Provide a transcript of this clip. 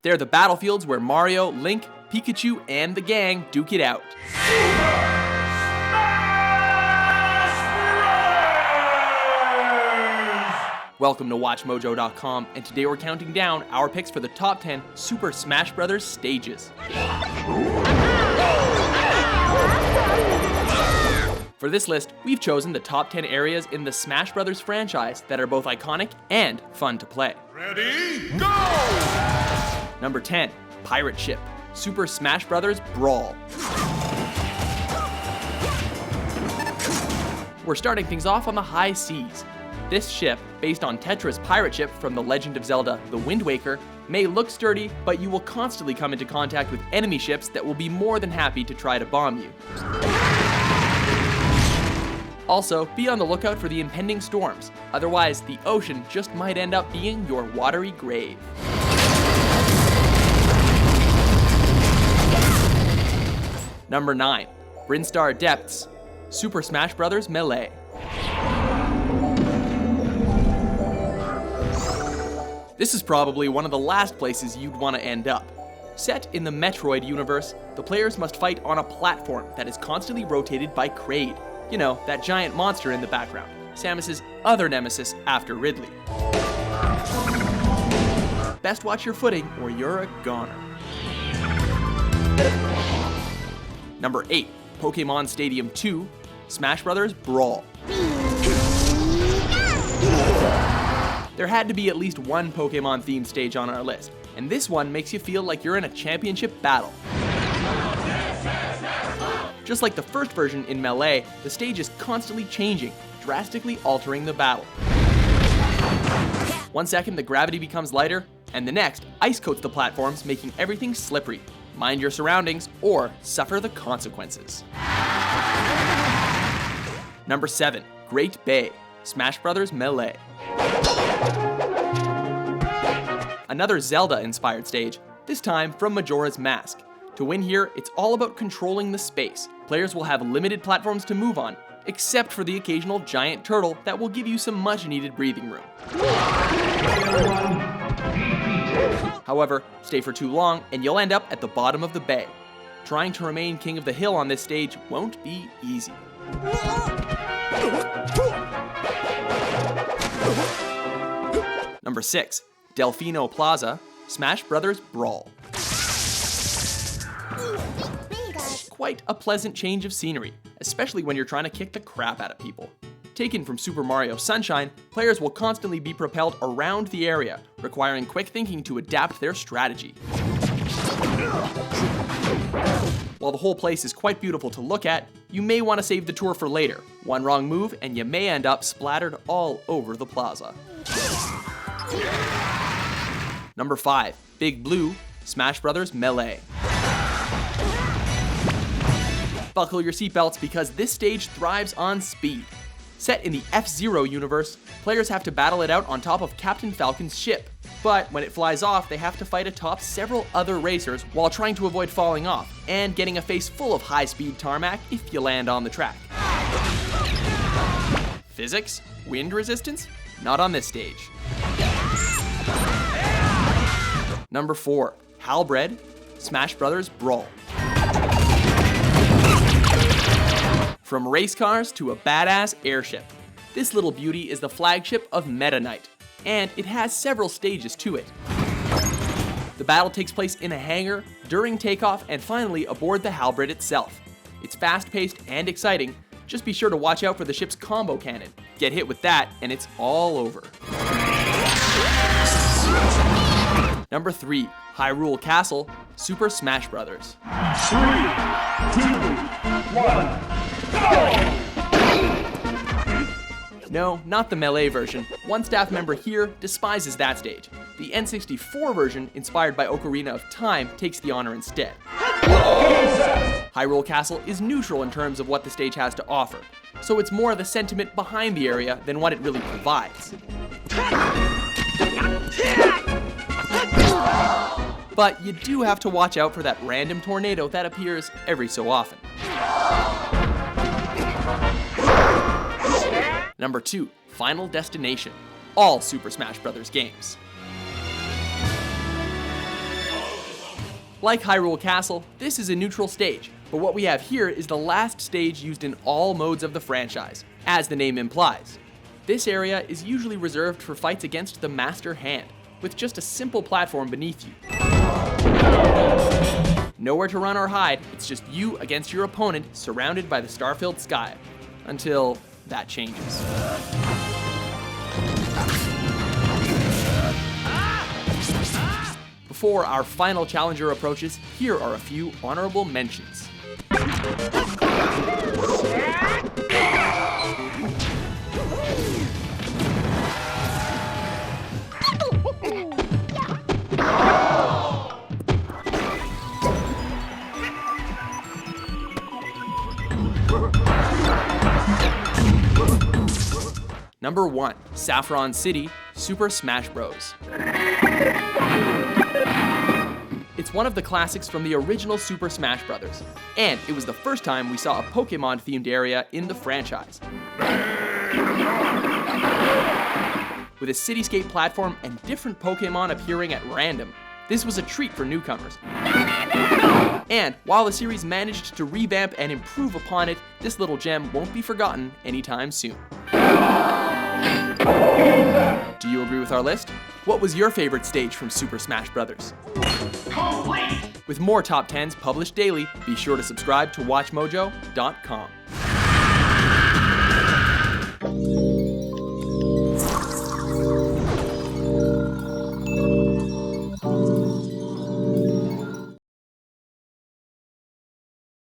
They're the battlefields where Mario, Link, Pikachu, and the gang duke it out. Welcome to WatchMojo.com, and today we're counting down our picks for the top 10 Super Smash Bros. Stages. For this list, we've chosen the top 10 areas in the Smash Bros. Franchise that are both iconic and fun to play. Ready, go! Number 10, Pirate Ship, Super Smash Bros. Brawl. We're starting things off on the high seas. This ship, based on Tetra's pirate ship from The Legend of Zelda: The Wind Waker, may look sturdy, but you will constantly come into contact with enemy ships that will be more than happy to try to bomb you. Also, be on the lookout for the impending storms, otherwise the ocean just might end up being your watery grave. Number 9, Brinstar Depths, Super Smash Bros. Melee. This is probably one of the last places you'd want to end up. Set in the Metroid universe, the players must fight on a platform that is constantly rotated by Kraid. You know, that giant monster in the background, Samus's other nemesis after Ridley. Best watch your footing or you're a goner. Number 8, Pokemon Stadium 2, Smash Bros. Brawl. There had to be at least one Pokemon-themed stage on our list, and this one makes you feel like you're in a championship battle. Just like the first version in Melee, the stage is constantly changing, drastically altering the battle. 1 second the gravity becomes lighter, and the next, ice coats the platforms, making everything slippery. Mind your surroundings, or suffer the consequences. Number 7, Great Bay, Smash Bros. Melee. Another Zelda-inspired stage, this time from Majora's Mask. To win here, it's all about controlling the space. Players will have limited platforms to move on, except for the occasional giant turtle that will give you some much-needed breathing room. However, stay for too long and you'll end up at the bottom of the bay. Trying to remain king of the hill on this stage won't be easy. Number 6, Delfino Plaza, Smash Bros. Brawl. Quite a pleasant change of scenery, especially when you're trying to kick the crap out of people. Taken from Super Mario Sunshine, players will constantly be propelled around the area, requiring quick thinking to adapt their strategy. While the whole place is quite beautiful to look at, you may want to save the tour for later. One wrong move and you may end up splattered all over the plaza. Number 5, Big Blue, Smash Bros. Melee. Buckle your seatbelts because this stage thrives on speed. Set in the F-Zero universe, players have to battle it out on top of Captain Falcon's ship. But when it flies off, they have to fight atop several other racers while trying to avoid falling off and getting a face full of high-speed tarmac if you land on the track. Physics? Wind resistance? Not on this stage. Number 4, Hal Bread, Smash Bros. Brawl. From race cars to a badass airship, this little beauty is the flagship of Meta Knight, and it has several stages to it. The battle takes place in a hangar, during takeoff, and finally aboard the Hal Bread itself. It's fast-paced and exciting, just be sure to watch out for the ship's combo cannon. Get hit with that, and it's all over. Number 3, Hyrule Castle, Super Smash Bros. 3, 2, 1. No, not the Melee version. One staff member here despises that stage. The N64 version, inspired by Ocarina of Time, takes the honor instead. Hyrule Castle is neutral in terms of what the stage has to offer, so it's more the sentiment behind the area than what it really provides. But you do have to watch out for that random tornado that appears every so often. Number 2, Final Destination, all Super Smash Bros. Games. Like Hyrule Castle, this is a neutral stage, but what we have here is the last stage used in all modes of the franchise, as the name implies. This area is usually reserved for fights against the Master Hand, with just a simple platform beneath you. Nowhere to run or hide, it's just you against your opponent surrounded by the star-filled sky, until that changes. Before our final challenger approaches, here are a few honorable mentions. Number 1, Saffron City, Super Smash Bros. It's one of the classics from the original Super Smash Bros., and it was the first time we saw a Pokemon-themed area in the franchise. With a cityscape platform and different Pokemon appearing at random, this was a treat for newcomers. And while the series managed to revamp and improve upon it, this little gem won't be forgotten anytime soon. Do you agree with our list? What was your favorite stage from Super Smash Bros.? Complete! With more top 10s published daily, be sure to subscribe to WatchMojo.com.